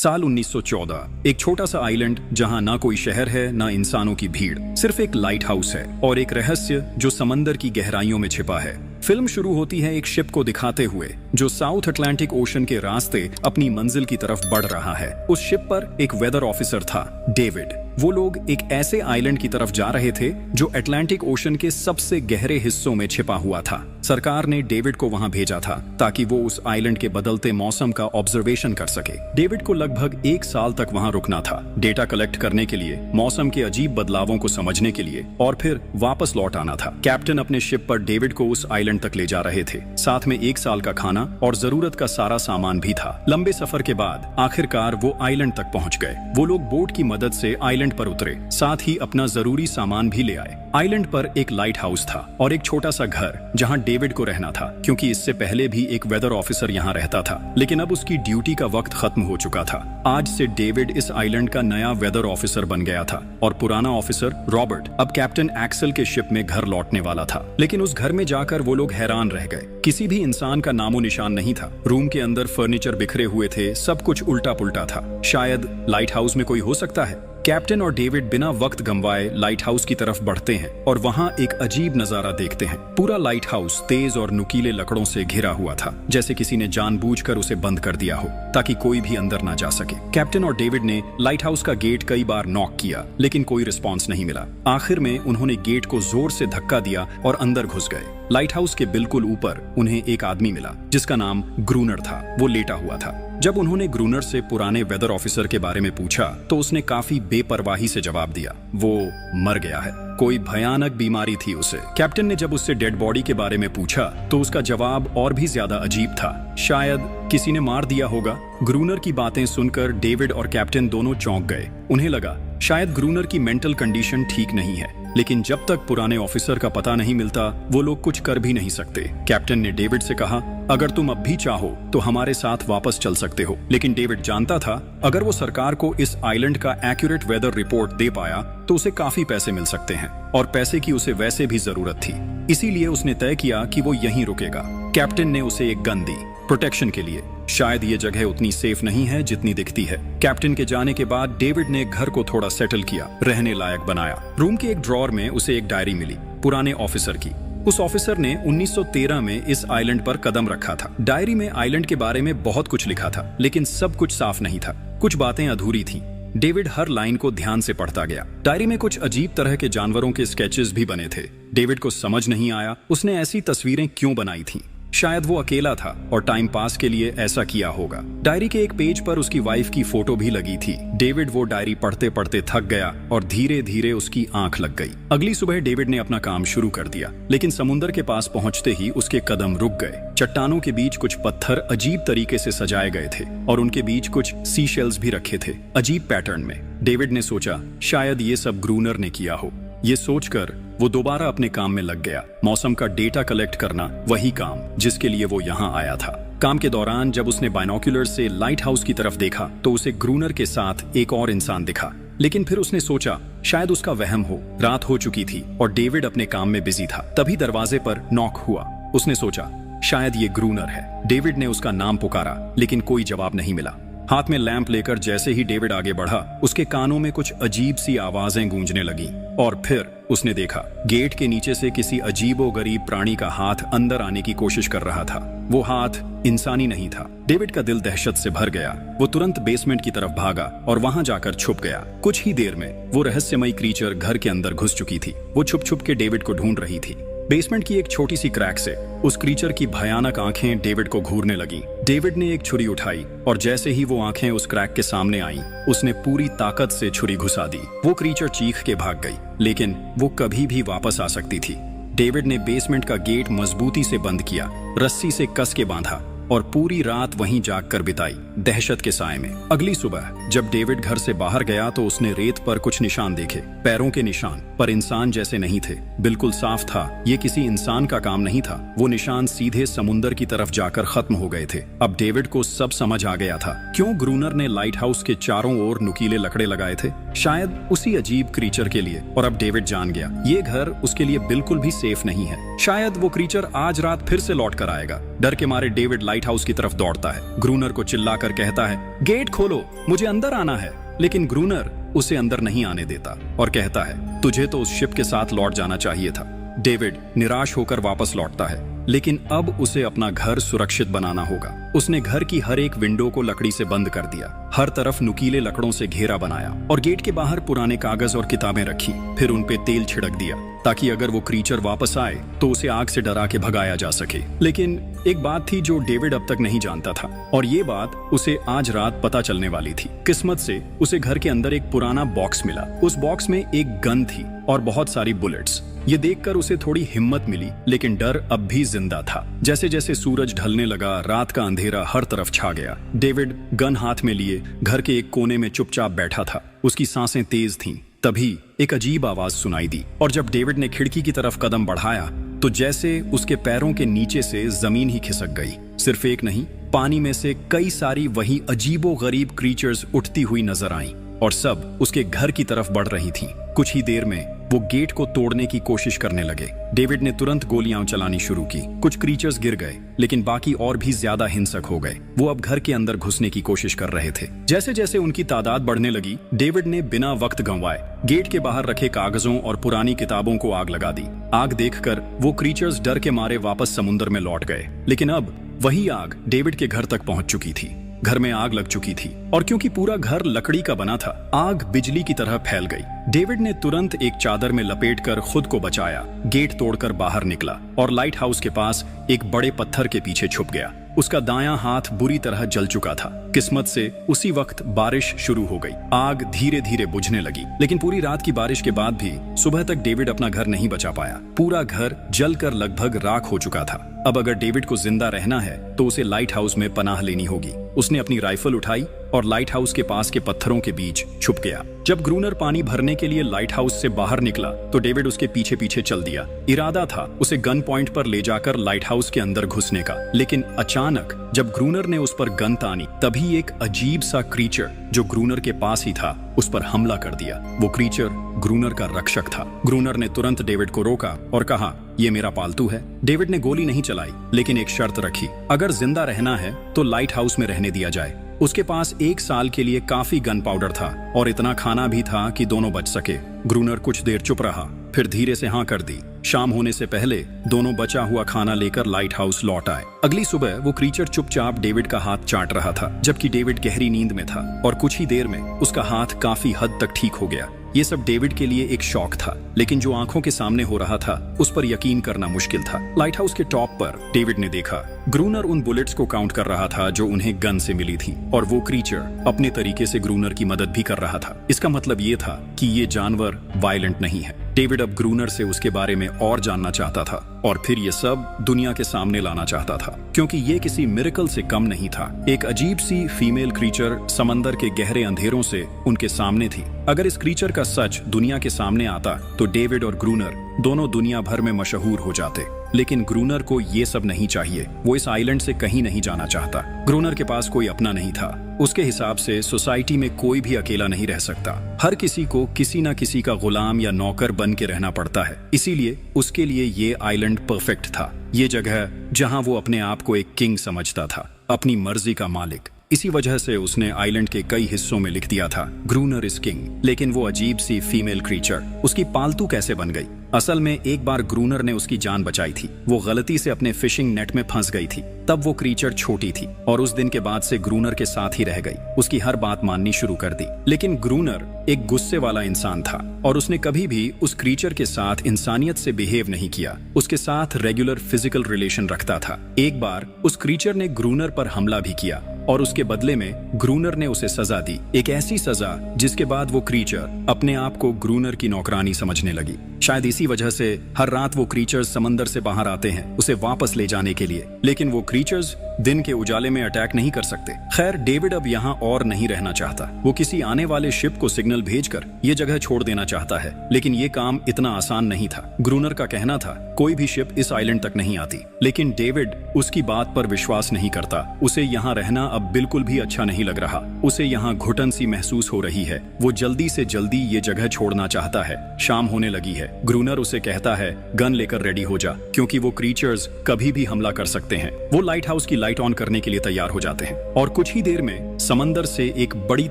साल 1914। एक छोटा सा आइलैंड जहां ना कोई शहर है ना इंसानों की भीड़, सिर्फ एक लाइट हाउस है और एक रहस्य जो समंदर की गहराइयों में छिपा है। फिल्म शुरू होती है एक शिप को दिखाते हुए जो साउथ अटलांटिक ओशन के रास्ते अपनी मंजिल की तरफ बढ़ रहा है। उस शिप पर एक वेदर ऑफिसर था, डेविड। वो लोग एक ऐसे आइलैंड की तरफ जा रहे थे जो अटलांटिक ओशन के सबसे गहरे हिस्सों में छिपा हुआ था। सरकार ने डेविड को वहां भेजा था ताकि वो उस आइलैंड के बदलते मौसम का ऑब्जर्वेशन कर सके। डेविड को लगभग 1 साल तक वहां रुकना था, डेटा कलेक्ट करने के लिए, मौसम के अजीब बदलावों को समझने के लिए और फिर वापस लौट आना था। कैप्टन अपने शिप पर डेविड को उस आइलैंड तक ले जा रहे थे, साथ में 1 साल का खाना और जरूरत का सारा सामान भी था। लंबे सफर के बाद आखिरकार वो आइलैंड तक पहुंच गए। वो लोग बोट की मदद से आइलैंड पर उतरे, साथ ही अपना जरूरी सामान भी ले आए। आइलैंड पर एक लाइट हाउस था और एक छोटा सा घर जहां डेविड को रहना था, क्योंकि इससे पहले भी एक वेदर ऑफिसर यहां रहता था, लेकिन अब उसकी ड्यूटी का वक्त खत्म हो चुका था। आज से डेविड इस आइलैंड का नया वेदर ऑफिसर बन गया था और पुराना ऑफिसर रॉबर्ट अब कैप्टन एक्सेल के शिप में घर लौटने वाला था। लेकिन उस घर में जाकर वो लोग हैरान रह गए। किसी भी इंसान का नामो निशान नहीं था। रूम के अंदर फर्नीचर बिखरे हुए थे, सब कुछ उल्टा पुल्टा था। शायद लाइट हाउस में कोई हो सकता है। कैप्टन और डेविड बिना वक्त गंवाए लाइट हाउस की तरफ बढ़ते हैं और वहां एक अजीब नजारा देखते हैं। पूरा लाइट हाउस तेज और नुकीले लकड़ों से घिरा हुआ था, जैसे किसी ने जानबूझकर उसे बंद कर दिया हो ताकि कोई भी अंदर ना जा सके। कैप्टन और डेविड ने लाइट हाउस का गेट कई बार नॉक किया, लेकिन कोई रिस्पॉन्स नहीं मिला। आखिर में उन्होंने गेट को जोर से धक्का दिया और अंदर घुस गए। लाइट हाउस के बिल्कुल ऊपर उन्हें एक आदमी मिला जिसका नाम ग्रूनर था। वो लेटा हुआ था। जब उन्होंने ग्रूनर से पुराने वेदर ऑफिसर के बारे में पूछा तो उसने काफी बेपरवाही से जवाब दिया, वो मर गया है, कोई भयानक बीमारी थी उसे। कैप्टन ने जब उससे डेड बॉडी के बारे में पूछा तो उसका जवाब और भी ज्यादा अजीब था, शायद किसी ने मार दिया होगा। ग्रूनर की बातें सुनकर डेविड और कैप्टन दोनों चौंक गए। उन्हें लगा शायद ग्रूनर की मेंटल कंडीशन ठीक नहीं है, लेकिन जब तक पुराने ऑफिसर का पता नहीं मिलता वो लोग कुछ कर भी नहीं सकते। कैप्टन ने डेविड से कहा, अगर तुम अब भी चाहो तो हमारे साथ वापस चल सकते हो। लेकिन डेविड जानता था अगर वो सरकार को इस आइलैंड का एक्यूरेट वेदर रिपोर्ट दे पाया तो उसे काफी पैसे मिल सकते हैं और पैसे की उसे वैसे भी जरूरत थी। इसीलिए उसने तय किया कि वो यहीं रुकेगा। कैप्टन ने उसे एक गन दी प्रोटेक्शन के लिए। शायद ये जगह उतनी सेफ नहीं है जितनी दिखती है। कैप्टन के जाने के बाद डेविड ने घर को थोड़ा सेटल किया, रहने लायक बनाया। रूम के एक ड्रॉर में उसे एक डायरी मिली पुराने ऑफिसर की। उस ऑफिसर ने 1913 में इस आइलैंड पर कदम रखा था। डायरी में आइलैंड के बारे में बहुत कुछ लिखा था, लेकिन सब कुछ साफ नहीं था। कुछ बातें अधूरी थीं। डेविड हर लाइन को ध्यान से पढ़ता गया। डायरी में कुछ अजीब तरह के जानवरों के स्केचेस भी बने थे। डेविड को समझ नहीं आया उसने ऐसी तस्वीरें क्यों बनाई थीं। शायद वो अकेला था और टाइम पास के लिए ऐसा किया होगा। डायरी के एक पेज पर उसकी वाइफ की फोटो भी लगी थी। डेविड वो डायरी पढ़ते पढ़ते थक गया और धीरे धीरे उसकी आंख लग गई। अगली सुबह डेविड ने अपना काम शुरू कर दिया, लेकिन समुद्र के पास पहुंचते ही उसके कदम रुक गए। चट्टानों के बीच कुछ पत्थर अजीब तरीके से सजाए गए थे और उनके बीच कुछ सी शेल्स भी रखे थे, अजीब पैटर्न में। डेविड ने सोचा शायद ये सब ग्रूनर ने किया हो। ये सोचकर वो दोबारा अपने काम में लग गया। मौसम का डेटा कलेक्ट करना, वही काम जिसके लिए वो यहाँ आया था। काम के दौरान जब उसने बाइनोक्यूलर से लाइट हाउस की तरफ देखा तो उसे ग्रूनर के साथ एक और इंसान दिखा, लेकिन फिर उसने सोचा शायद उसका वहम हो। रात हो चुकी थी और डेविड अपने काम में बिजी था। तभी दरवाजे पर नॉक हुआ। उसने सोचा शायद ये ग्रूनर है। डेविड ने उसका नाम पुकारा, लेकिन कोई जवाब नहीं मिला। हाथ में लैंप लेकर जैसे ही डेविड आगे बढ़ा, उसके कानों में कुछ अजीब सी आवाजें गूंजने लगीं और फिर उसने देखा गेट के नीचे से किसी अजीबोगरीब प्राणी का हाथ अंदर आने की कोशिश कर रहा था। वो हाथ इंसानी नहीं था। डेविड का दिल दहशत से भर गया। वो तुरंत बेसमेंट की तरफ भागा और वहां जाकर छुप गया। कुछ ही देर में वो रहस्यमयी क्रीचर घर के अंदर घुस चुकी थी। वो छुप छुप के डेविड को ढूंढ रही थी। बेसमेंट की एक छोटी सी क्रैक से उस क्रीचर की भयानक आंखें डेविड को घूरने लगीं। डेविड ने एक छुरी उठाई और जैसे ही वो आंखें उस क्रैक के सामने आईं, उसने पूरी ताकत से छुरी घुसा दी। वो क्रीचर चीख के भाग गई, लेकिन वो कभी भी वापस आ सकती थी। डेविड ने बेसमेंट का गेट मजबूती से बंद किया, रस्सी से कस के बांधा और पूरी रात वहीं जागकर बिताई, दहशत के साए में। अगली सुबह जब डेविड घर से बाहर गया तो उसने रेत पर कुछ निशान देखे, पैरों के निशान, पर इंसान जैसे नहीं थे। बिल्कुल साफ था ये किसी इंसान का काम नहीं था। वो निशान सीधे समुंदर की तरफ जाकर खत्म हो गए थे। अब डेविड को सब समझ आ गया था क्यों ग्रूनर ने लाइट हाउस के चारों ओर नुकीले लकड़े लगाए थे, शायद उसी अजीब क्रीचर के लिए। और अब डेविड जान गया ये घर उसके लिए बिल्कुल भी सेफ नहीं है। शायद वो क्रीचर आज रात फिर से लौट कर आएगा। डर के मारे डेविड लाइट हाउस की तरफ दौड़ता है। ग्रूनर को चिल्लाकर कहता है, गेट खोलो, मुझे अंदर आना है। लेकिन ग्रूनर उसे अंदर नहीं आने देता और कहता है, तुझे तो उस शिप के साथ लौट जाना चाहिए था। डेविड निराश होकर वापस लौटता है, लेकिन अब उसे अपना घर सुरक्षित बनाना होगा। उसने घर की हर एक विंडो को लकड़ी से बंद कर दिया, हर तरफ नुकीले लकड़ों से घेरा बनाया और गेट के बाहर पुराने कागज और किताबें रखी। फिर उन पे तेल छिड़क दिया ताकि अगर वो क्रीचर वापस आए तो उसे आग से डरा के भगाया जा सके। लेकिन एक बात थी जो डेविड अब तक नहीं जानता था, और ये बात उसे आज रात पता चलने वाली थी। किस्मत से उसे घर के अंदर एक पुराना बॉक्स मिला। उस बॉक्स में एक गन थी और बहुत सारी बुलेट्स। ये देखकर उसे थोड़ी हिम्मत मिली, लेकिन डर अब भी जिंदा था। जैसे जैसे सूरज ढलने लगा, रात का अंधेरा हर तरफ छा गया। डेविड गन हाथ में लिए घर के एक कोने में चुपचाप बैठा था। उसकी सांसें तेज थीं। तभी एक अजीब आवाज सुनाई दी, और जब डेविड ने खिड़की की तरफ कदम बढ़ाया तो जैसे उसके पैरों के नीचे से जमीन ही खिसक गई। सिर्फ एक नहीं, पानी में से कई सारी वही अजीबो-गरीब क्रीचर्स उठती हुई नजर आईं, और सब उसके घर की तरफ बढ़ रही थीं। कुछ ही देर में वो गेट को तोड़ने की कोशिश करने लगे। डेविड ने तुरंत गोलियां चलानी शुरू की। कुछ क्रीचर्स गिर गए, लेकिन बाकी और भी ज्यादा हिंसक हो गए। वो अब घर के अंदर घुसने की कोशिश कर रहे थे। जैसे जैसे उनकी तादाद बढ़ने लगी, डेविड ने बिना वक्त गंवाए गेट के बाहर रखे कागजों और पुरानी किताबों को आग लगा दी। आग देखकर वो क्रीचर्स डर के मारे वापस समुद्र में लौट गए। लेकिन अब वही आग डेविड के घर तक पहुंच चुकी थी। घर में आग लग चुकी थी, और क्योंकि पूरा घर लकड़ी का बना था, आग बिजली की तरह फैल गई। डेविड ने तुरंत एक चादर में लपेटकर खुद को बचाया, गेट तोड़कर बाहर निकला और लाइट हाउस के पास एक बड़े पत्थर के पीछे छुप गया। उसका दायां हाथ बुरी तरह जल चुका था। किस्मत से उसी वक्त बारिश शुरू हो गई। आग धीरे धीरे बुझने लगी, लेकिन पूरी रात की बारिश के बाद भी सुबह तक डेविड अपना घर नहीं बचा पाया। पूरा घर जलकर लगभग राख हो चुका था। अब अगर डेविड को जिंदा रहना है तो उसे लाइट हाउस में पनाह लेनी होगी। उसने अपनी राइफल उठाई और लाइट हाउस के पास के पत्थरों के बीच छुप गया। जब ग्रूनर पानी भरने के लिए लाइट हाउस से बाहर निकला तो डेविड उसके पीछे पीछे चल दिया। इरादा था उसे गन पॉइंट पर ले जाकर लाइट हाउस के अंदर घुसने का, लेकिन अचानक जब ग्रूनर ने उस पर गन तानी, तभी एक अजीब सा क्रीचर जो ग्रूनर के पास ही था उस पर हमला कर दिया। वो क्रीचर ग्रूनर का रक्षक था। ग्रूनर ने तुरंत डेविड को रोका और कहा, ये मेरा पालतू है। डेविड ने गोली नहीं चलाई, लेकिन एक शर्त रखी, अगर जिंदा रहना है तो लाइट हाउस में रहने दिया जाए। उसके पास 1 साल के लिए काफी गन पाउडर था और इतना खाना भी था कि दोनों बच सके। ग्रूनर कुछ देर चुप रहा, फिर धीरे से हाँ कर दी। शाम होने से पहले दोनों बचा हुआ खाना लेकर लाइट हाउस लौट आए। अगली सुबह वो क्रीचर चुपचाप डेविड का हाथ चाट रहा था, जबकि डेविड गहरी नींद में था, और कुछ ही देर में उसका हाथ काफी हद तक ठीक हो गया। ये सब डेविड के लिए एक शौक था, लेकिन जो आंखों के सामने हो रहा था उस पर यकीन करना मुश्किल था। लाइट हाउस के टॉप पर डेविड ने देखा ग्रूनर उन बुलेट्स को काउंट कर रहा था जो उन्हें गन से मिली थी, और वो क्रीचर अपने तरीके से ग्रूनर की मदद भी कर रहा था। इसका मतलब ये था कि ये जानवर वायलेंट नहीं है। डेविड अब ग्रूनर से उसके बारे में और जानना चाहता था, और फिर ये सब दुनिया के सामने लाना चाहता था, क्योंकि ये किसी मिरेकल से कम नहीं था। एक अजीब सी फीमेल क्रीचर समंदर के गहरे अंधेरों से उनके सामने थी। अगर इस क्रीचर का सच दुनिया के सामने आता तो डेविड और ग्रूनर दोनों दुनिया भर में मशहूर हो जाते। लेकिन ग्रूनर को ये सब नहीं चाहिए। वो इस आइलैंड से कहीं नहीं जाना चाहता। ग्रूनर के पास कोई अपना नहीं था। उसके हिसाब से सोसाइटी में कोई भी अकेला नहीं रह सकता। हर किसी को किसी ना किसी का गुलाम या नौकर बन के रहना पड़ता है। इसीलिए उसके लिए ये आइलैंड परफेक्ट था। ये जगह जहां वो अपने आप को एक किंग समझता था, अपनी मर्जी का मालिक। इसी वजह से उसने आइलैंड के कई हिस्सों में लिख दिया था, ग्रूनर इज किंग। लेकिन वो अजीब सी फीमेल क्रीचर उसकी पालतू कैसे बन गई? असल में एक बार ग्रूनर ने उसकी जान बचाई थी। वो गलती से अपने फिशिंग नेट में फंस गई थी। तब वो क्रीचर छोटी थी और उस दिन के बाद से ग्रूनर के साथ ही रह गई। उसकी हर बात माननी शुरू कर दी। लेकिन ग्रूनर एक गुस्से वाला इंसान था और उसने कभी भी उस क्रीचर के साथ इंसानियत से बिहेव नहीं किया। उसके साथ रेगुलर फिजिकल रिलेशन रखता था। एक बार उस क्रीचर ने ग्रूनर पर हमला भी किया और उसके बदले में ग्रूनर ने उसे सजा दी, एक ऐसी सजा जिसके बाद वो क्रीचर अपने आप को ग्रूनर की नौकरानी समझने लगी। शायद इसी वजह से हर रात वो क्रीचर्स समंदर से बाहर आते हैं उसे वापस ले जाने के लिए। लेकिन वो क्रीचर्स दिन के उजाले में अटैक नहीं कर सकते। खैर, डेविड अब यहाँ और नहीं रहना चाहता। वो किसी आने वाले शिप को सिग्नल भेजकर ये जगह छोड़ देना चाहता है, लेकिन ये काम इतना आसान नहीं था। ग्रूनर का कहना था कोई भी शिप इस आइलैंड तक नहीं आती, लेकिन डेविड उसकी बात पर विश्वास नहीं करता। उसे यहाँ रहना अब बिल्कुल भी अच्छा नहीं लग रहा। उसे यहाँ घुटन सी महसूस हो रही है। वो जल्दी से जल्दी ये जगह छोड़ना चाहता है। शाम होने लगी है। ग्रूनर उसे कहता है गन लेकर रेडी हो जा, क्योंकि वो क्रीचर्स कभी भी हमला कर सकते हैं। वो लाइट हाउस की लाइट ऑन करने के लिए तैयार हो जाते हैं और कुछ ही देर में समंदर से एक बड़ी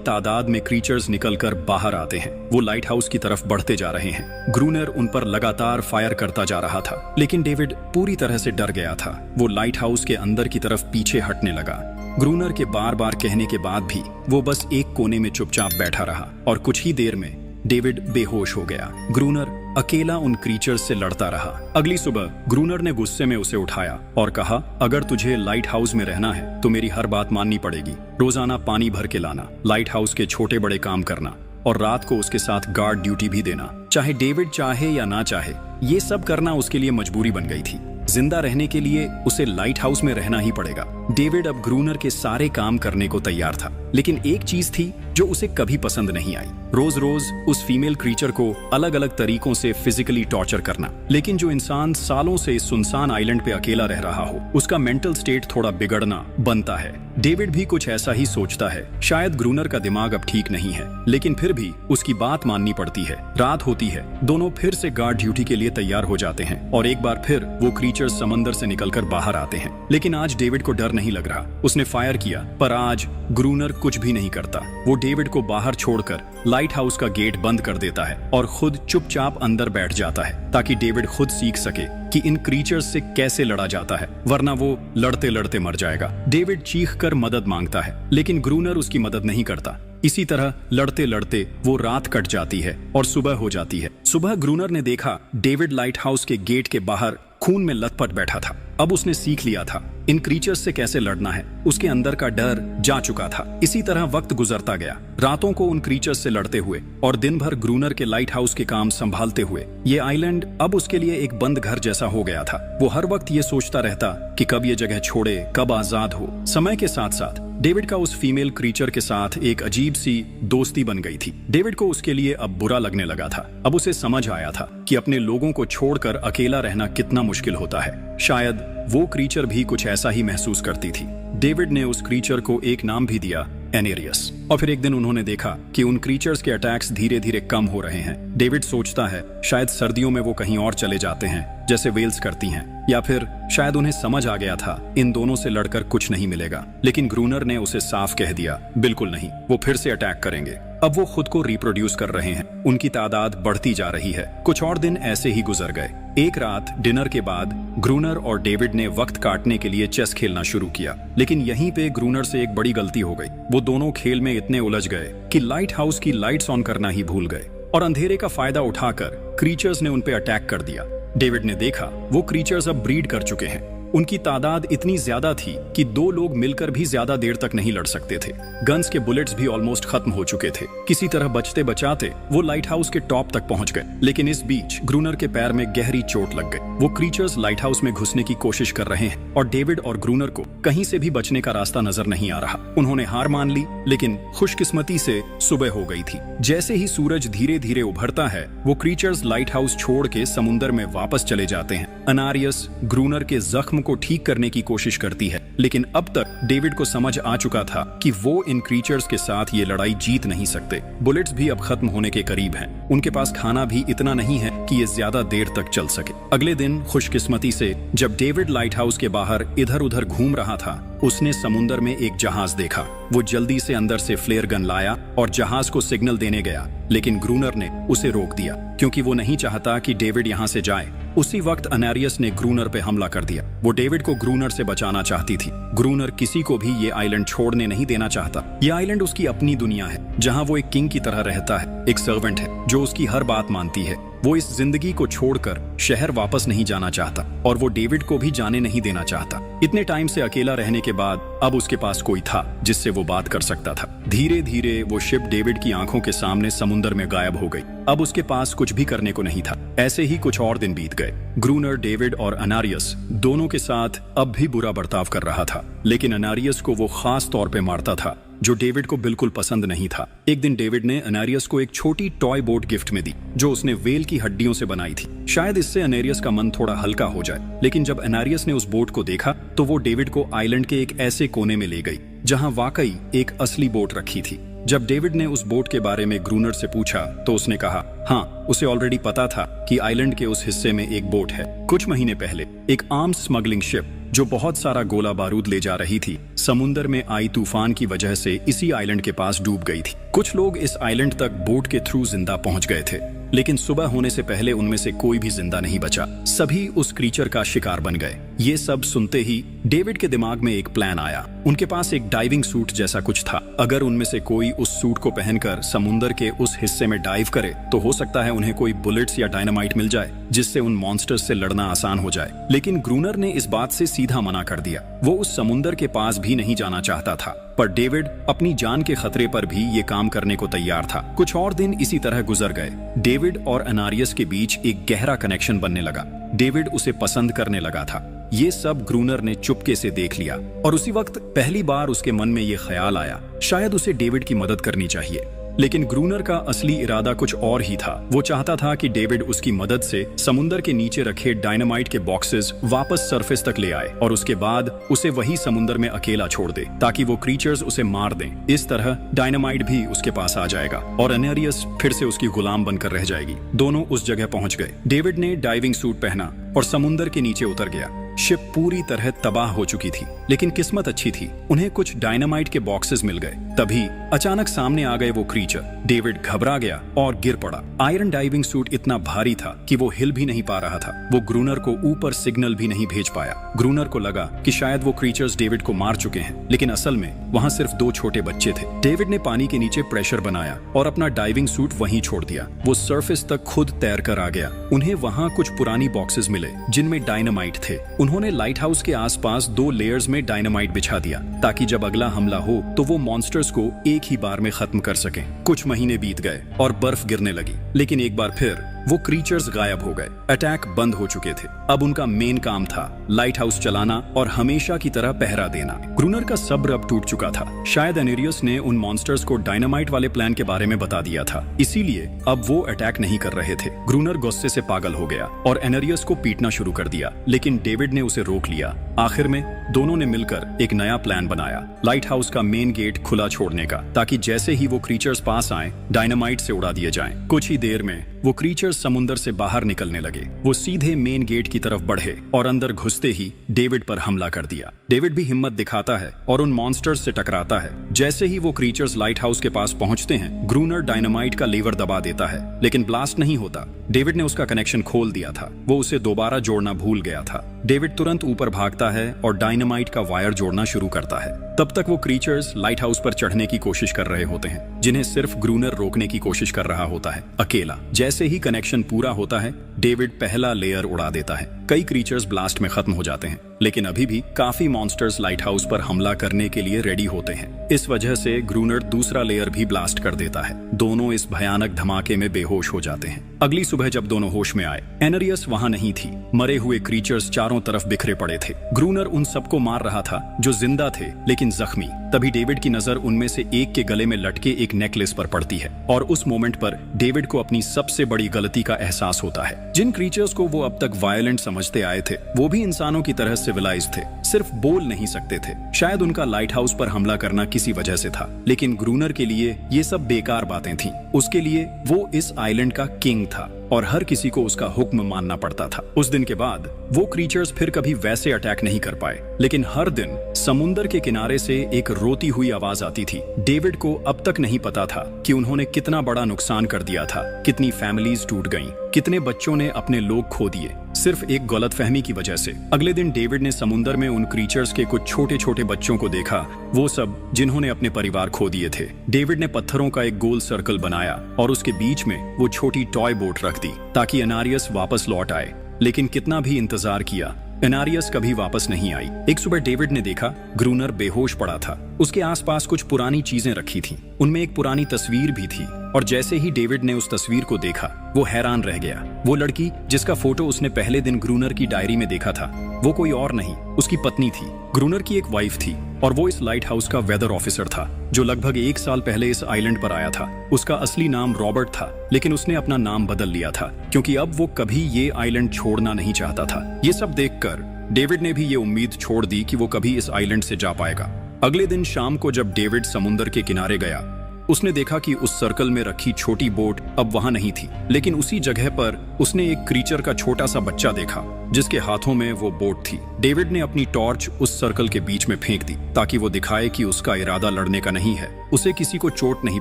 तादाद में क्रीचर्स निकलकर बाहर आते हैं। वो लाइट हाउस की तरफ बढ़ते जा रहे हैं। ग्रूनर उन पर लगातार फायर करता जा रहा था, लेकिन डेविड पूरी तरह से डर गया था। वो लाइट हाउस के अंदर की तरफ पीछे हटने लगा। ग्रूनर के बार बार कहने के बाद भी वो बस एक कोने में चुपचाप बैठा रहा और कुछ ही देर में डेविड बेहोश हो गया। ग्रूनर अकेला उन क्रीचर्स से लड़ता रहा। अगली सुबह ग्रूनर ने गुस्से में उसे उठाया और कहा, अगर तुझे लाइट हाउस में रहना है तो मेरी हर बात माननी पड़ेगी। रोजाना पानी भर के लाना, लाइट हाउस के छोटे बड़े काम करना और रात को उसके साथ गार्ड ड्यूटी भी देना। चाहे डेविड चाहे या ना चाहे, ये सब करना उसके लिए मजबूरी बन गई थी। जिंदा रहने के लिए उसे लाइट हाउस में रहना ही पड़ेगा। डेविड अब ग्रूनर के सारे काम करने को तैयार था, लेकिन एक चीज थी जो उसे कभी पसंद नहीं आई। रोज रोज उस फीमेल क्रीचर को अलग अलग तरीकों से फिजिकली टॉर्चर करना। लेकिन जो इंसान सालों से इस सुनसान आइलैंड पे अकेला रह रहा हो, उसका मेंटल स्टेट थोड़ा बिगड़ना बनता है। डेविड भी कुछ ऐसा ही सोचता है। शायद ग्रूनर का दिमाग अब ठीक नहीं है, लेकिन फिर भी उसकी बात माननी पड़ती है। रात होती है, दोनों फिर से गार्ड ड्यूटी के लिए तैयार हो जाते हैं और एक बार फिर वो क्रीचर्स समंदर से निकलकर बाहर आते हैं। लेकिन आज डेविड को डर नहीं लग रहा। उसने फायर किया, पर आज ग्रूनर कुछ भी नहीं करता। वो डेविड को बाहर छोड़कर लाइट हाउस का गेट बंद कर देता है और खुद चुपचाप अंदर बैठ जाता है, ताकि डेविड खुद सीख सके कि इन क्रीचर्स से कैसे लड़ा जाता है, वरना वो लड़ते लड़ते मर जाएगा। डेविड चीख कर मदद मांगता है, लेकिन ग्रूनर उसकी मदद नहीं करता। इसी तरह लड़ते लड़ते वो रात कट जाती है और सुबह हो जाती है। सुबह ग्रूनर ने देखा डेविड लाइट हाउस के गेट के बाहर खून में लथपथ बैठा था। अब उसने सीख लिया था इन क्रीचर्स से कैसे लड़ना है। उसके अंदर का डर जा चुका था। इसी तरह वक्त गुजरता गया, रातों को उन क्रीचर्स से लड़ते हुए और दिन भर ग्रूनर के लाइट हाउस के काम संभालते हुए। ये आइलैंड अब उसके लिए एक बंद घर जैसा हो गया था। वो हर वक्त ये सोचता रहता कि कब ये जगह छोड़े, कब आजाद हो। समय के साथ साथ डेविड का उस फीमेल क्रीचर के साथ एक अजीब सी दोस्ती बन गई थी। डेविड को उसके लिए अब बुरा लगने लगा था। अब उसे समझ आया था कि अपने लोगों को छोड़कर अकेला रहना कितना मुश्किल होता है। शायद वो क्रीचर भी कुछ ऐसा ही महसूस करती थी। डेविड ने उस क्रीचर को एक नाम भी दिया, एनेरियस। और फिर एक दिन उन्होंने देखा कि उन क्रीचर्स के अटैक्स धीरे धीरे कम हो रहे हैं। डेविड सोचता है शायद सर्दियों में वो कहीं और चले जाते हैं, जैसे वेल्स करती हैं, या फिर शायद उन्हें समझ आ गया था इन दोनों से लड़कर कुछ नहीं मिलेगा। लेकिन ग्रूनर ने उसे साफ कह दिया, बिल्कुल नहीं, वो फिर से अटैक करेंगे। अब वो खुद को रिप्रोड्यूस कर रहे हैं, उनकी तादाद बढ़ती जा रही है। कुछ और दिन ऐसे ही गुजर गए। एक रात डिनर के बाद ग्रूनर और डेविड ने वक्त काटने के लिए चेस खेलना शुरू किया, लेकिन यहीं पे ग्रूनर से एक बड़ी गलती हो गई। वो दोनों खेल में इतने उलझ गए कि लाइट हाउस की लाइट्स ऑन करना ही भूल गए और अंधेरे का फायदा उठाकर क्रीचर्स ने उन पे अटैक कर दिया। डेविड ने देखा वो क्रीचर्स अब ब्रीड कर चुके हैं। उनकी तादाद इतनी ज्यादा थी कि दो लोग मिलकर भी ज्यादा देर तक नहीं लड़ सकते थे। गन्स के बुलेट्स भी ऑलमोस्ट खत्म हो चुके थे। किसी तरह बचते बचाते वो लाइट हाउस के टॉप तक पहुंच गए, लेकिन इस बीच ग्रूनर के पैर में गहरी चोट लग गई। वो क्रीचर्स लाइट हाउस में घुसने की कोशिश कर रहे हैं और डेविड और ग्रूनर को कहीं से भी बचने का रास्ता नजर नहीं आ रहा। उन्होंने हार मान ली, लेकिन खुशकिस्मती से सुबह हो गई थी। जैसे ही सूरज धीरे धीरे उभरता है, वो क्रीचर्स लाइट हाउस छोड़ के समुद्र में वापस चले जाते हैं। अनारियस ग्रूनर के जख्म को ठीक करने की कोशिश करती है, लेकिन अब तक डेविड को समझ आ चुका था कि वो इन क्रीचर्स के साथ ये लड़ाई जीत नहीं सकते। बुलेट्स भी अब खत्म होने के करीब हैं। उनके पास खाना भी इतना नहीं है कि ये ज्यादा देर तक चल सके। अगले दिन खुशकिस्मती से जब डेविड लाइट हाउस के बाहर इधर उधर घूम रहा था, उसने समुद्र में एक जहाज देखा। वो जल्दी से अंदर से फ्लेयर गन लाया और जहाज को सिग्नल देने गया, लेकिन ग्रूनर ने उसे रोक दिया क्योंकि वो नहीं चाहता कि डेविड यहाँ से जाए। उसी वक्त अनारियस ने ग्रूनर पे हमला कर दिया। वो डेविड को ग्रूनर से बचाना चाहती थी। ग्रूनर किसी को भी ये आइलैंड छोड़ने नहीं देना चाहता। ये आइलैंड उसकी अपनी दुनिया है, जहाँ वो एक किंग की तरह रहता है, एक सर्वेंट है जो उसकी हर बात मानती है। वो इस जिंदगी को छोड़कर शहर वापस नहीं जाना चाहता और वो डेविड को भी जाने नहीं देना चाहता। इतने टाइम से अकेला रहने के बाद अब उसके पास कोई था जिससे वो बात कर सकता था। धीरे धीरे वो शिप डेविड की आंखों के सामने समुद्र में गायब हो गई। अब उसके पास कुछ भी करने को नहीं था। ऐसे ही कुछ और दिन बीत गए। ग्रूनर, डेविड और अनारियस दोनों के साथ अब भी बुरा बर्ताव कर रहा था, लेकिन अनारियस को वो खास तौर पे मारता था, जो डेविड को बिल्कुल पसंद नहीं था। एक दिन डेविड ने अनारियस को एक छोटी टॉय बोट गिफ्ट में दी, जो उसने वेल की हड्डियों से बनाई थी। शायद इससे अनारियस का मन थोड़ा हल्का हो जाए। लेकिन जब अनारियस ने उस बोट को देखा तो वो डेविड को आइलैंड के एक ऐसे कोने में ले गई जहां वाकई एक असली बोट रखी थी। जब डेविड ने उस बोट के बारे में ग्रूनर से पूछा तो उसने कहा हाँ, उसे ऑलरेडी पता था कि आइलैंड के उस हिस्से में एक बोट है। कुछ महीने पहले एक आर्म्स स्मगलिंग शिप जो बहुत सारा गोला बारूद ले जा रही थी, समुंदर में आई तूफान की वजह से इसी आइलैंड के पास डूब गई थी। कुछ लोग इस आइलैंड तक बोट के थ्रू जिंदा पहुंच गए थे, लेकिन सुबह होने से पहले उनमें से कोई भी जिंदा नहीं बचा। सभी उस क्रीचर का शिकार बन गए। ये सब सुनते ही डेविड के दिमाग में एक प्लान आया। उनके पास एक डाइविंग सूट जैसा कुछ था। अगर उनमें से कोई उस सूट को पहनकर समुंदर के उस हिस्से में डाइव करे तो हो सकता है उन्हें कोई बुलेट्स या डायनामाइट मिल जाए, जिससे उन मॉन्स्टर्स से लड़ना आसान हो जाए। लेकिन ग्रूनर ने इस बात से सीधा मना कर दिया। वो उस समुंदर के पास भी नहीं जाना चाहता था, पर डेविड अपनी जान के खतरे पर भी ये काम करने को तैयार था। कुछ और दिन इसी तरह गुजर गए। डेविड और एनारियस के बीच एक गहरा कनेक्शन बनने लगा। डेविड उसे पसंद करने लगा था। ये सब ग्रूनर ने चुपके से देख लिया और उसी वक्त पहली बार उसके मन में ये ख्याल आया, शायद उसे डेविड की मदद करनी चाहिए। लेकिन ग्रूनर का असली इरादा कुछ और ही था। वो चाहता था कि डेविड उसकी मदद से समुंदर के नीचे रखे डायनामाइट के बॉक्सेस वापस सरफेस तक ले आए और उसके बाद उसे वही समुंदर में अकेला छोड़ दे, ताकि वो क्रीचर्स उसे मार दें। इस तरह डायनामाइट भी उसके पास आ जाएगा और एनेरियस फिर से उसकी गुलाम बनकर रह जाएगी। दोनों उस जगह पहुंच गए। डेविड ने डाइविंग सूट पहना और समुंदर के नीचे उतर गया। शिप पूरी तरह तबाह हो चुकी थी, लेकिन किस्मत अच्छी थी, उन्हें कुछ डायनामाइट के बॉक्सेस मिल गए। तभी अचानक सामने आ गए वो क्रीचर। डेविड घबरा गया और गिर पड़ा। आयरन डाइविंग सूट इतना भारी था कि वो हिल भी नहीं पा रहा था। वो ग्रूनर को ऊपर सिग्नल भी नहीं भेज पाया। ग्रूनर को लगा कि शायद वो क्रीचर्स डेविड को मार चुके हैं, लेकिन असल में वहाँ सिर्फ 2 छोटे बच्चे थे। डेविड ने पानी के नीचे प्रेशर बनाया और अपना डाइविंग सूट वहीं छोड़ दिया। वो सरफेस तक खुद तैर कर आ गया। उन्हें वहाँ कुछ पुरानी बॉक्सेस मिले जिनमें डायनामाइट थे। उन्होंने लाइट हाउस के आसपास 2 लेयर्स में डायनामाइट बिछा दिया, ताकि जब अगला हमला हो तो वो मॉन्स्टर्स को एक ही बार में खत्म कर सकें। कुछ महीने बीत गए और बर्फ गिरने लगी, लेकिन एक बार फिर वो क्रीचर्स गायब हो गए। अटैक बंद हो चुके थे। अब उनका मेन काम था लाइट हाउस चलाना और हमेशा की तरह पहरा देना। ग्रूनर का सब्र अब टूट चुका था। शायद एनेरियस ने उन मॉन्स्टर्स को डायनामाइट वाले प्लान के बारे में बता दिया था, इसीलिए अब वो अटैक नहीं कर रहे थे। ग्रूनर गुस्से से पागल हो गया और एनेरियस को पीटना शुरू कर दिया, लेकिन डेविड ने उसे रोक लिया। आखिर में दोनों ने मिलकर एक नया प्लान बनाया, लाइट हाउस का मेन गेट खुला छोड़ने का, ताकि जैसे ही वो क्रीचर्स पास आए डायनामाइट से उड़ा दिए जाएं। कुछ ही देर में वो क्रीचर्स समुंदर से बाहर निकलने लगे। वो सीधे मेन गेट की तरफ बढ़े और अंदर घुसते ही डेविड पर हमला कर दिया। डेविड भी हिम्मत दिखाता है और उन मॉन्स्टर्स से टकराता है। जैसे ही वो क्रीचर्स लाइट हाउस के पास पहुंचते हैं, ग्रूनर डायनामाइट का लीवर दबा देता है, लेकिन ब्लास्ट नहीं होता। डेविड ने उसका कनेक्शन खोल दिया था। वो उसे दोबारा जोड़ना भूल गया था। डेविड तुरंत ऊपर भागता है और डायनामाइट का वायर जोड़ना शुरू करता है। तब तक वो क्रीचर्स लाइट हाउस पर चढ़ने की कोशिश कर रहे होते हैं, जिन्हें सिर्फ ग्रूनर रोकने की कोशिश कर रहा होता है, अकेला। जैसे ही कनेक्शन पूरा होता है, डेविड पहला लेयर उड़ा देता है। कई क्रीचर्स ब्लास्ट में खत्म हो जाते हैं, लेकिन अभी भी काफी मॉन्स्टर्स लाइट हाउस पर हमला करने के लिए रेडी होते हैं। इस वजह से ग्रूनर दूसरा लेयर भी ब्लास्ट कर देता है। दोनों इस भयानक धमाके में बेहोश हो जाते हैं। अगली सुबह जब दोनों होश में आए, एनेरियस वहां नहीं थी। मरे हुए क्रीचर्स चारों तरफ बिखरे पड़े थे। ग्रूनर उन सबको मार रहा था जो जिंदा थे लेकिन जख्मी। तभी डेविड की नजर उनमें से एक के गले में लटके एक नेकलेस पर पड़ती है और उस मोमेंट पर डेविड को अपनी सबसे बड़ी गलती का एहसास होता है। जिन क्रीचर्स को वो अब तक वायलेंट समझते आए थे, वो भी इंसानों की तरह सिविलाइज्ड थे, सिर्फ बोल नहीं सकते थे। शायद उनका लाइट हाउस पर हमला करना किसी वजह से था, लेकिन ग्रूनर के लिए ये सब बेकार बातें थीं। उसके लिए वो इस आइलैंड का किंग था और हर किसी को उसका हुक्म मानना पड़ता था। उस दिन के बाद वो क्रीचर्स फिर कभी वैसे अटैक नहीं कर पाए, लेकिन हर दिन समुंदर के किनारे से एक रोती हुई आवाज आती थी। डेविड को अब तक नहीं पता था कि उन्होंने कितना बड़ा नुकसान कर दिया था, कितनी फैमिलीज टूट गईं, कितने बच्चों ने अपने लोग खो दिए, सिर्फ एक गलतफहमी की वजह से। अगले दिन डेविड ने समुंदर में उन क्रीचर्स के कुछ छोटे छोटे बच्चों को देखा, वो सब जिन्होंने अपने परिवार खो दिए थे। डेविड ने पत्थरों का एक गोल सर्कल बनाया और उसके बीच में वो छोटी टॉय बोट रख दी ताकि एनारियस वापस लौट आए, लेकिन कितना भी इंतजार किया, एनारियस कभी वापस नहीं आई। एक सुबह डेविड ने देखा ग्रूनर बेहोश पड़ा था। उसके आसपास कुछ पुरानी चीजें रखी थीं। उनमें एक पुरानी तस्वीर भी थी और जैसे ही डेविड ने उस तस्वीर को देखा, वो हैरान रह गया। वो लड़की जिसका फोटो उसने पहले दिन ग्रूनर की डायरी में देखा था, वो कोई और नहीं, उसकी पत्नी थी। ग्रूनर की एक वाइफ थी और वो इस लाइट हाउस का वेदर ऑफिसर था, जो लगभग 1 साल पहले इस आइलैंड पर आया था। उसका असली नाम रॉबर्ट था, लेकिन उसने अपना नाम बदल लिया था क्योंकि अब वो कभी ये आइलैंड छोड़ना नहीं चाहता था। ये सब देखकर डेविड ने भी ये उम्मीद छोड़ दी कि वो कभी इस आइलैंड से जा पाएगा। अगले दिन शाम को जब डेविड समुंदर के किनारे गया, उसने देखा कि उस सर्कल में रखी छोटी बोट अब वहां नहीं थी, लेकिन उसी जगह पर उसने एक क्रीचर का छोटा सा बच्चा देखा जिसके हाथों में वो बोट थी। डेविड ने अपनी टॉर्च उस सर्कल के बीच में फेंक दी ताकि वो दिखाए कि उसका इरादा लड़ने का नहीं है, उसे किसी को चोट नहीं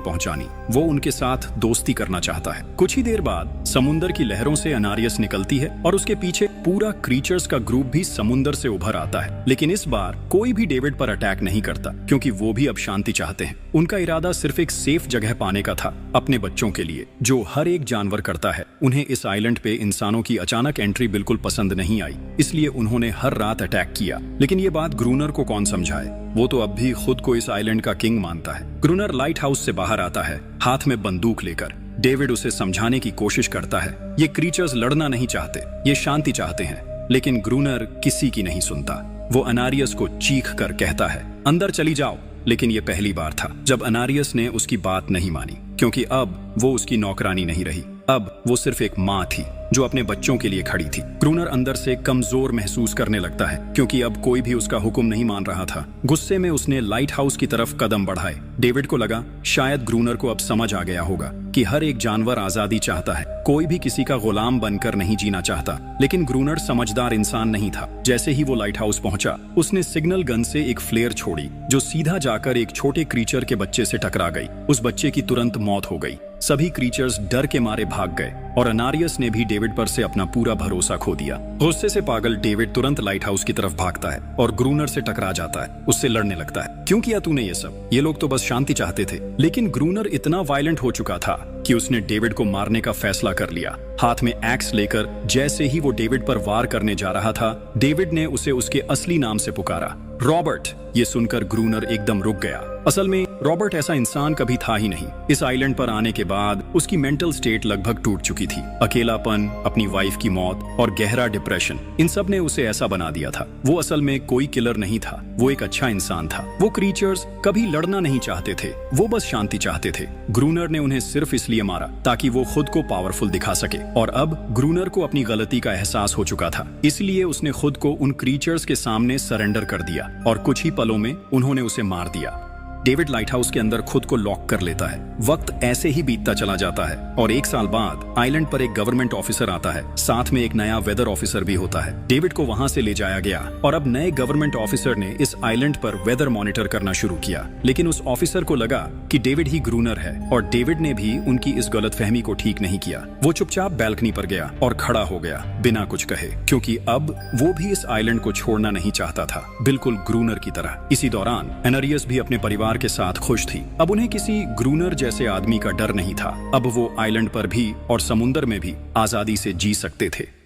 पहुंचानी, वो उनके साथ दोस्ती करना चाहता है। कुछ ही देर बाद समुंदर की लहरों से अनारियस निकलती है और उसके पीछे पूरा क्रीचर्स का ग्रुप भी समुंदर से उभर आता है। लेकिन इस बार कोई भी डेविड पर अटैक नहीं करता क्योंकि वो भी अब शांति चाहते हैं। उनका इरादा सिर्फ एक सेफ जगह पाने का था, अपने बच्चों के लिए, जो हर एक जानवर करता है। उन्हें इस आइलैंड पे इंसानों की अचानक एंट्री बिल्कुल पसंद नहीं आई, इसलिए उन्होंने हर रात अटैक किया। लेकिन ये बात ग्रूनर को कौन समझाए, वो तो अब भी खुद को इस आइलैंड का किंग मानता है। ग्रूनर लाइट हाउस से बाहर आता है, हाथ में बंदूक लेकर। डेविड उसे समझाने की कोशिश करता है, ये क्रीचर्स लड़ना नहीं चाहते, ये शांति चाहते हैं। लेकिन ग्रूनर किसी की नहीं सुनता। वो अनारियस को चीख कर कहता है, अंदर चली जाओ। लेकिन ये पहली बार था जब अनारियस ने उसकी बात नहीं मानी, क्योंकि अब वो उसकी नौकरानी नहीं रही, अब वो सिर्फ एक माँ थी जो अपने बच्चों के लिए खड़ी थी। ग्रूनर अंदर से कमजोर महसूस करने लगता है क्योंकि अब कोई भी उसका हुक्म नहीं मान रहा था। गुस्से में उसने लाइट हाउस की तरफ कदम बढ़ाए। डेविड को लगा शायद ग्रूनर को अब समझ आ गया होगा कि हर एक जानवर आजादी चाहता है, कोई भी किसी का गुलाम बनकर नहीं जीना चाहता। लेकिन ग्रूनर समझदार इंसान नहीं था। जैसे ही वो लाइट हाउस पहुंचा, उसने सिग्नल गन से एक फ्लेयर छोड़ी जो सीधा जाकर एक छोटे क्रीचर के बच्चे से टकरा गई। उस बच्चे की तुरंत मौत हो गई। सभी क्रीचर्स डर के मारे भाग गए और अनारियस ने भी डेविड पर से अपना पूरा भरोसा खो दिया। गुस्से से पागल डेविड तुरंत लाइट हाउस की तरफ भागता है और ग्रूनर से टकरा जाता है, उससे लड़ने लगता है। क्यों किया तूने ये सब? ये लोग तो बस शांति चाहते थे। लेकिन ग्रूनर इतना वायलेंट हो चुका था कि उसने डेविड को मारने का फैसला कर लिया। हाथ में एक्स लेकर जैसे ही वो डेविड पर वार करने जा रहा था, डेविड ने उसे उसके असली नाम से पुकारा, रॉबर्ट। ये सुनकर ग्रूनर एकदम रुक गया। असल में रॉबर्ट ऐसा इंसान कभी था ही नहीं। इस आइलैंड पर आने के बाद उसकी मेंटल स्टेट लगभग टूट चुकी थी। अकेलापन, अपनी वाइफ की मौत और गहरा डिप्रेशन, इन सब ने उसे ऐसा बना दिया था। वो असल में कोई किलर नहीं था, वो एक अच्छा इंसान था। वो क्रीचर्स कभी लड़ना नहीं चाहते थे, वो बस शांति चाहते थे। ग्रूनर ने उन्हें सिर्फ इसलिए मारा ताकि वो खुद को पावरफुल दिखा सके। और अब ग्रूनर को अपनी गलती का एहसास हो चुका था, इसलिए उसने खुद को उन क्रीचर्स के सामने सरेंडर कर दिया और कुछ ही पलों में उन्होंने उसे मार दिया। डेविड लाइट हाउस के अंदर खुद को लॉक कर लेता है। वक्त ऐसे ही बीतता चला जाता है और 1 साल बाद आइलैंड पर एक गवर्नमेंट ऑफिसर आता है, साथ में एक नया वेदर ऑफिसर भी होता है। डेविड को वहां से ले जाया गया और अब नए गवर्नमेंट ऑफिसर ने इस आइलैंड पर वेदर मॉनिटर करना शुरू किया। लेकिन उस ऑफिसर को लगा कि डेविड ही ग्रूनर है और डेविड ने भी उनकी इस गलतफहमी को ठीक नहीं किया। वो चुपचाप बैल्कनी पर गया और खड़ा हो गया बिना कुछ कहे, क्योंकि अब वो भी इस आइलैंड को छोड़ना नहीं चाहता था, बिल्कुल ग्रूनर की तरह। इसी दौरान अनारियस भी अपने परिवार के साथ खुश थी। अब उन्हें किसी ग्रूनर जैसे आदमी का डर नहीं था। अब वो आइलैंड पर भी और समुंदर में भी आजादी से जी सकते थे।